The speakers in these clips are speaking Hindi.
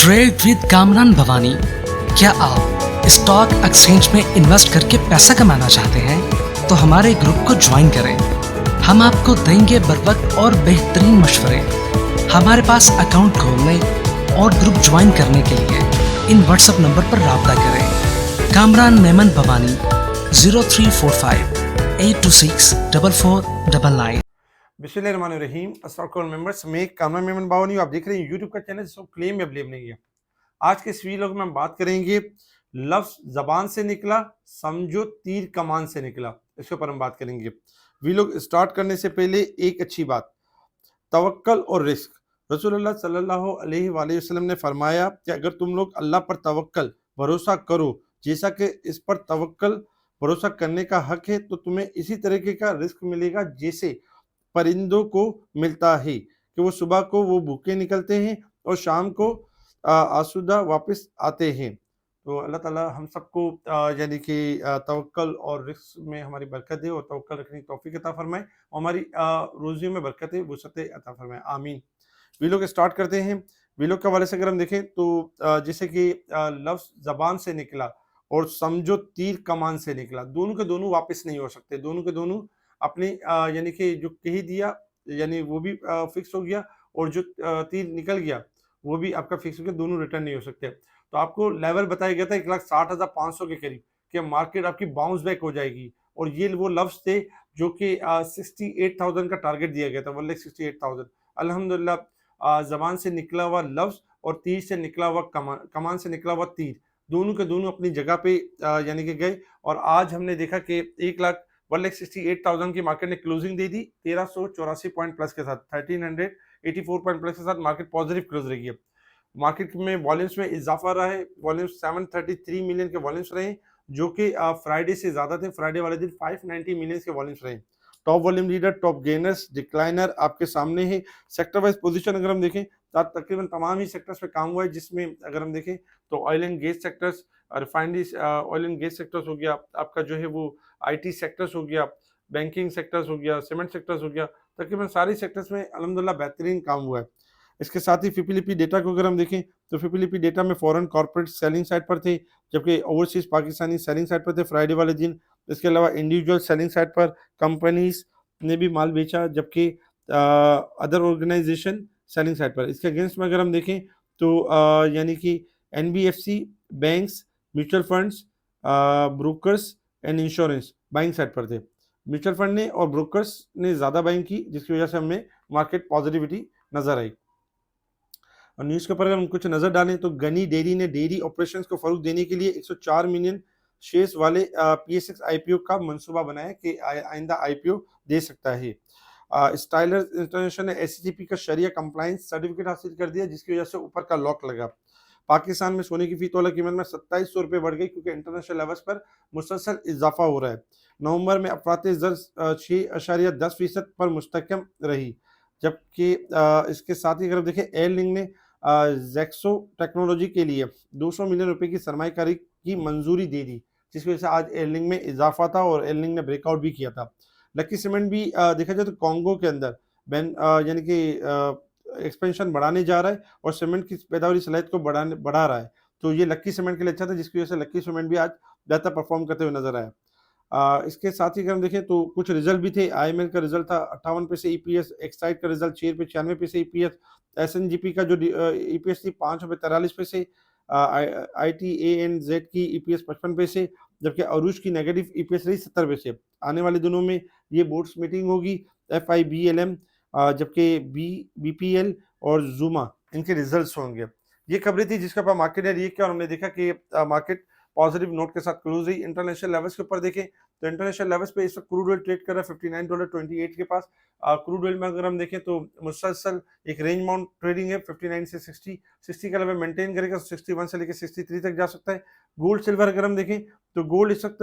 Trade with Kamran Bhavani. क्या आप स्टॉक एक्सचेंज में इन्वेस्ट करके पैसा कमाना चाहते हैं तो हमारे ग्रुप को ज्वाइन करें। हम आपको देंगे बर वक्त और बेहतरीन मशवरे। हमारे पास अकाउंट खोलने और ग्रुप ज्वाइन करने के लिए इन व्हाट्सएप नंबर पर राब्ता करें। कामरान मेमन भवानी 0345 826 4499। बिस्मिल्लाहिर्रहमानिर्रहीम। अस्सलाम मेंबर्स, मैं कामरान मेमन बावनी, आप देख रहे हैं यूट्यूब का चैनल जिसको क्लेम या ब्लेम नहीं है। आज के इस वीडियो में हम बात करेंगे लफ्ज जबान से निकला समझो तीर कमान से निकला, इसके ऊपर हम बात करेंगे। वीडियो स्टार्ट करने से पहले एक अच्छी बात, तवक्कल और रिस्क। रसूलुल्लाह सल्लल्लाहु अलैहि वसल्लम ने फरमाया कि अगर तुम लोग अल्लाह पर तवक्कल भरोसा करो जैसा कि इस पर तवक्कल भरोसा करने का हक है, तो तुम्हें इसी तरीके का रिस्क मिलेगा जैसे परिंदों को मिलता है कि वो सुबह को वो भूखे निकलते हैं और शाम को आसूदा वापस आते हैं। तो अल्लाह ताला हम सबको यानी कि तवक्कल और रिस्क में हमारी बरकत दे और तवक्कल रखने की तौफीक अता फरमाए और हमारी रोजियों में बरकत वसअत अता फरमाए, आमीन। वीडियो के स्टार्ट करते हैं। वीडियो के हवाले से अगर हम देखें तो जैसे कि लफ्ज जबान से निकला और समझो तीर कमान से निकला, दोनों के दोनों वापस नहीं हो सकते। दोनों के दोनों अपनी यानी कि जो कह दिया यानी वो भी फिक्स हो गया और जो तीर निकल गया वो भी आपका फिक्स हो गया, दोनों रिटर्न नहीं हो सकते। तो आपको लेवल बताया गया था 1,60,500 के करीब कि मार्केट आपकी बाउंस बैक हो जाएगी और ये वो लफ्ज थे जो कि 68,000 का टारगेट दिया गया था, 1,68,000। अल्हम्दुलिल्लाह जबान से निकला हुआ लफ्ज और तीर से निकला हुआ कमान से निकला हुआ तीर, दोनों के दोनों अपनी जगह पे यानी कि गए और आज हमने देखा कि 1,68,000 की मार्केट ने क्लोजिंग दे दी 1384 पॉइंट प्लस के साथ, 1384 पॉइंट प्लस के साथ मार्केट पॉजिटिव क्लोज रही है। मार्केट में वॉल्यूम्स में इजाफा रहा है, वॉल्यूम्स 733 मिलियन के वॉल्यूम्स रहे जो कि फ्राइडे से ज्यादा थे। फ्राइडे वाले दिन 590 मिलियन के वॉल्यूम्स रहे। Top volume leader, top gainers, decliner आपके सामने है। सेक्टर वाइज पोजीशन अगर हम देखें तो आज तकरीबन तमाम ही सेक्टर्स पे काम हुआ है, जिसमें अगर हम देखें तो oil and gas sectors, refineries, oil and gas sectors हो गया, आपका जो है वो आईटी सेक्टर्स हो गया, बैंकिंग सेक्टर्स हो गया, सीमेंट सेक्टर्स हो गया, तकरीबन सारी सेक्टर्स में अल्हम्दुलिल्लाह बेहतरीन काम हुआ है। इसके साथ ही फिपिलिपी डेटा को अगर हम देखें तो फिपिलिपी डेटा में फॉरेन कॉर्पोरेट सेलिंग साइड पर थे, जबकि ओवरसीज पाकिस्तानी सेलिंग साइड पर थे फ्राइडे वाले दिन। इसके अलावा इंडिविजुअल सेलिंग साइड पर कंपनीज ने भी माल बेचा, जबकि अदर ऑर्गेनाइजेशन सेलिंग साइड पर। इसके अगेंस्ट में अगर हम देखें तो यानी कि NBFC, banks, mutual funds, brokers and insurance buying side पर थे। म्यूचुअल फंड ने और ब्रोकर्स ने ज़्यादा बाइंग की, जिसकी वजह से हमें मार्केट पॉजिटिविटी नजर आई। और न्यूज़ के ऊपर अगर हम कुछ नज़र डालें तो गनी डेयरी ने डेयरी ऑपरेशंस को फरोग देने के लिए 104 मिलियन शेयर्स वाले PSX आईपीओ का मंसूबा बनाया कि आइंदा आईपीओ दे सकता है। स्टाइलर इंटरनेशनल ने SCCP का शरिया कंप्लायंस सर्टिफिकेट हासिल कर दिया, जिसकी वजह से ऊपर का लॉक लगा। पाकिस्तान में सोने की फी तोला कीमत में 2700 रुपये बढ़ गई क्योंकि इंटरनेशनल लेवल्स पर मुसलसल इजाफा हो रहा है। नवंबर में अफराते ज़र 6.10% पर मुस्तकम रही, जबकि इसके साथ ही अगर देखें एयरलिंक ने जैक्सो टेक्नोलॉजी के लिए 200 मिलियन रुपए की सरमायाकारी की मंजूरी दे दी, जिसकी वजह से आज एयरलिंक में इजाफा था और एयरलिंक ने ब्रेकआउट भी किया था। लकी सीमेंट भी देखा जाए तो कॉन्गो के अंदर यानी कि एक्सपेंशन बढ़ाने जा रहा है और सीमेंट की पैदावारी सलाहियत को बढ़ा रहा है। तो ये लक्की सीमेंट के लिए अच्छा था, जिसकी वजह से लक्की सीमेंट भी आज बेहतर परफॉर्म करते हुए नजर आया। इसके साथ ही अगर हम देखें तो कुछ रिजल्ट भी थे। IML का रिजल्ट था 58 पैसे EPS, एक्साइड का रिजल्ट 6 रुपये 96 पैसे EPS, SNGP का जो EPS थी 5 रुपये 43 पैसे, ITANZ की EPS 55 पैसे, जबकि अरूज की नेगेटिव EPS रही 70 पैसे। आने वाले दिनों में ये बोर्ड्स मीटिंग होगी, FIBLM, जबकि BPL और जूमा इनके रिजल्ट्स होंगे। ये खबरें थी जिसके ऊपर मार्केट ने रिएक्ट किया और हमने देखा कि मार्केट पॉजिटिव नोट के साथ क्लोज हुई। इंटरनेशनल लेवल्स के ऊपर देखें तो इंटरनेशनल लेवल्स पे इस वक्त क्रूड ऑयल ट्रेड कर रहा है $59.28 के पास। क्रूड ऑयल में अगर हम देखें तो मुसलसल एक रेंज माउंट ट्रेडिंग है 59 से 60 का लेवल मेंटेन करेगा, 61 से लेकर 63 तक जा सकता है। गोल्ड सिल्वर अगर हम देखें तो गोल्ड इस वक्त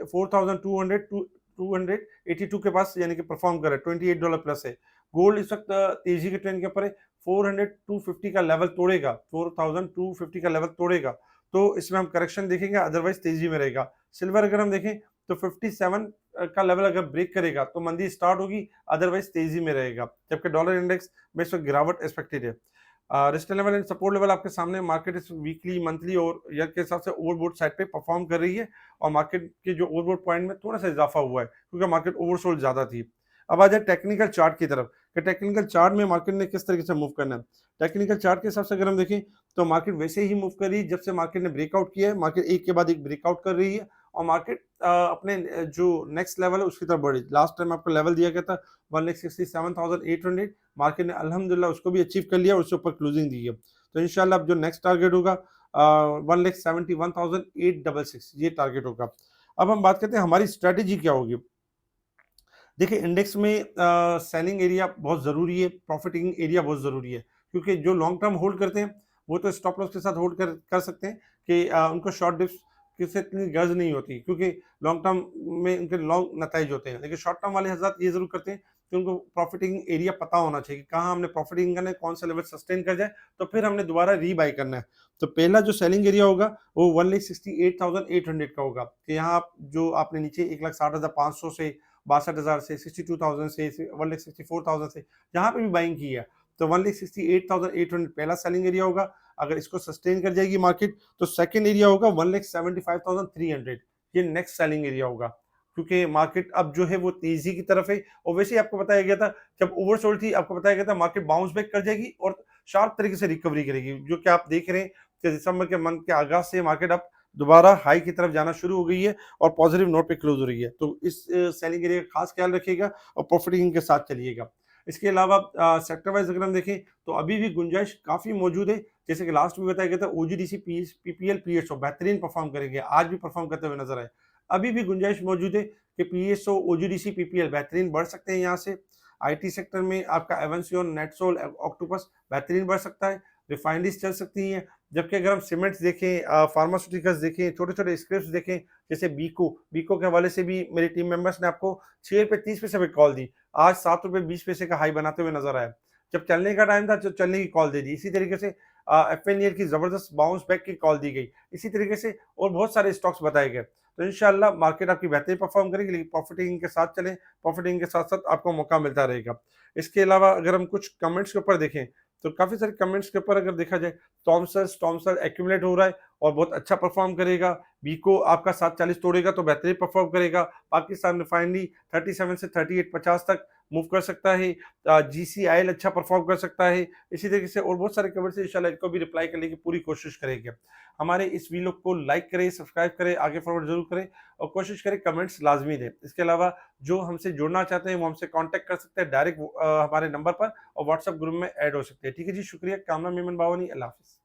4,282 के पास यानी कि परफॉर्म कर रहा है, $28 प्लस है। गोल्ड इस वक्त तेजी के ट्रेंड के ऊपर है, 400-250 का लेवल तोड़ेगा, 4,250 का लेवल तोड़ेगा तो इसमें हम करेक्शन देखेंगे, अदरवाइज तेजी में रहेगा। सिल्वर अगर हम देखें तो 57 का लेवल अगर ब्रेक करेगा तो मंदी स्टार्ट होगी, अदरवाइज तेजी में रहेगा, जबकि डॉलर इंडेक्स में इस वक्त गिरावट एक्सपेक्टेड है। Resistance level and support level आपके सामने, मार्केट इस वीकली, मंथली और ईयर के हिसाब से ओवरबोट साइड पे परफॉर्म कर रही है और मार्केट के जो ओवरबोट पॉइंट में थोड़ा सा इजाफा हुआ है क्योंकि मार्केट ओवरसोल्ड ज्यादा थी। अब आ जाए टेक्निकल चार्ट की तरफ कि टेक्निकल चार्ट में मार्केट ने किस तरीके से मूव करना है। टेक्निकल चार्ट के हिसाब से अगर हम देखें तो मार्केट वैसे ही मूव कर रही है जब से मार्केट ने ब्रेकआउट किया है। मार्केट एक के बाद एक ब्रेकआउट कर रही है और मार्केट अपने जो नेक्स्ट लेवल है उसकी तरफ बढ़ी। लास्ट टाइम आपको लेवल दिया गया था 1,67,800, मार्केट ने अल्हम्दुलिल्लाह उसको भी अचीव कर लिया और उसके ऊपर क्लोजिंग दी है। तो इंशाल्लाह अब जो नेक्स्ट टारगेट होगा 1,71,866 ये टारगेट होगा। अब हम बात करते हैं हमारी स्ट्रेटेजी क्या होगी। देखिए इंडेक्स में सेलिंग एरिया बहुत ज़रूरी है, प्रॉफिटिंग एरिया बहुत ज़रूरी है क्योंकि जो लॉन्ग टर्म होल्ड करते हैं वो तो स्टॉप लॉस के साथ होल्ड कर सकते हैं कि उनको शॉर्ट डिप्स किसी इतनी गर्ज नहीं होती क्योंकि लॉन्ग टर्म में उनके लॉन्ग नताइज होते हैं। लेकिन शॉर्ट टर्म वाले हज़रात ये ज़रूर करते हैं कि उनको प्रॉफिटिंग एरिया पता होना चाहिए कि कहाँ हमने प्रॉफिटिंग करना है, कौन सा लेवल सस्टेन कर जाए तो फिर हमने दोबारा रीबाई करना है। तो पहला जो सेलिंग एरिया होगा वो 1,68,800 का होगा कि यहाँ आप जो आपने नीचे 1,60,500 से 62,000 से 62,000 से 1,64,000 से जहाँ पे भी बाइंग की है तो 1,68,800 पहला सेलिंग एरिया होगा। अगर इसको सस्टेन कर जाएगी मार्केट तो सेकंड एरिया होगा 1,75,300, ये नेक्स्ट सेलिंग एरिया होगा क्योंकि मार्केट अब जो है वो तेजी की तरफ है और वैसे ही आपको बताया गया था जब ओवरसोल्ड थी आपको बताया गया था मार्केट बाउंस बैक कर जाएगी और शार्प तरीके से रिकवरी करेगी जो कि आप देख रहे हैं कि दिसंबर के मंथ के आगाज से मार्केट अब दोबारा हाई की तरफ जाना शुरू हो गई है और पॉजिटिव नोट पे क्लोज हो रही है। तो इस सेलिंग एरिया का खास ख्याल रखिएगा और प्रॉफिटिंग के साथ चलिएगा। इसके अलावा सेक्टर वाइज अगर हम देखें तो अभी भी गुंजाइश काफ़ी मौजूद है। जैसे कि लास्ट में बताया गया था ओजीडीसी, पीपीएल, पीएसओ बेहतरीन परफॉर्म करेंगे, आज भी परफॉर्म करते हुए नजर आए। अभी भी गुंजाइश मौजूद है कि पीएसओ, ओजीडीसी, पीपीएल बेहतरीन बढ़ सकते हैं यहाँ से। आईटी सेक्टर में आपका एवेंसियन, नेटसोल, ऑक्टोपस बेहतरीन बढ़ सकता है। रिफाइनरीज चल सकती हैं। जबकि अगर हम सीमेंट्स देखें, फार्मास्यूटिकल्स देखें, छोटे-छोटे स्क्रिप्ट्स देखें, जैसे बीको के हवाले से भी मेरी टीम मेंबर्स ने आपको ₹6.30 पे कॉल दी। आज ₹7.20 का हाई बनाते हुए नज़र आया। जब चलने का टाइम था तो चलने की कॉल दे दी। इसी तरीके से एफएनईएल की ज़बरदस्त बाउंस बैक की कॉल दी गई। इसी तरीके से और बहुत सारे स्टॉक्स बताए गए। तो इंशाअल्लाह मार्केट आपकी बेहतरीन परफॉर्म करेगी लेकिन प्रॉफिटिंग के साथ चलें, प्रॉफिटिंग के साथ-साथ आपको मौका मिलता रहेगा। इसके अलावा अगर हम कुछ कमेंट्स के ऊपर देखें, तो काफ़ी सारे कमेंट्स के ऊपर अगर देखा जाए थॉमसन एक्यूमुलेट हो रहा है और बहुत अच्छा परफॉर्म करेगा। बीको आपका 740 तोड़ेगा तो बेहतरीन परफॉर्म करेगा। पाकिस्तान रिफाइनरी 37 से 38-50 तक मूव कर सकता है। जीसीआईएल अच्छा परफॉर्म कर सकता है। इसी तरीके से और बहुत सारे कमेंट्स इंशाल्लाह इनको भी रिप्लाई करने की पूरी कोशिश करेंगे। हमारे इस वीडियो को लाइक करें, सब्सक्राइब करें, आगे फॉरवर्ड जरूर करें और कोशिश करें कमेंट्स लाजमी दें। इसके अलावा जो हमसे जुड़ना चाहते हैं वो हमसे कांटेक्ट कर सकते हैं डायरेक्ट हमारे नंबर पर और व्हाट्सएप ग्रुप में ऐड हो सकते हैं। ठीक है जी, शुक्रिया। कामना मेमन बावनी, अल्लाह हाफिज़।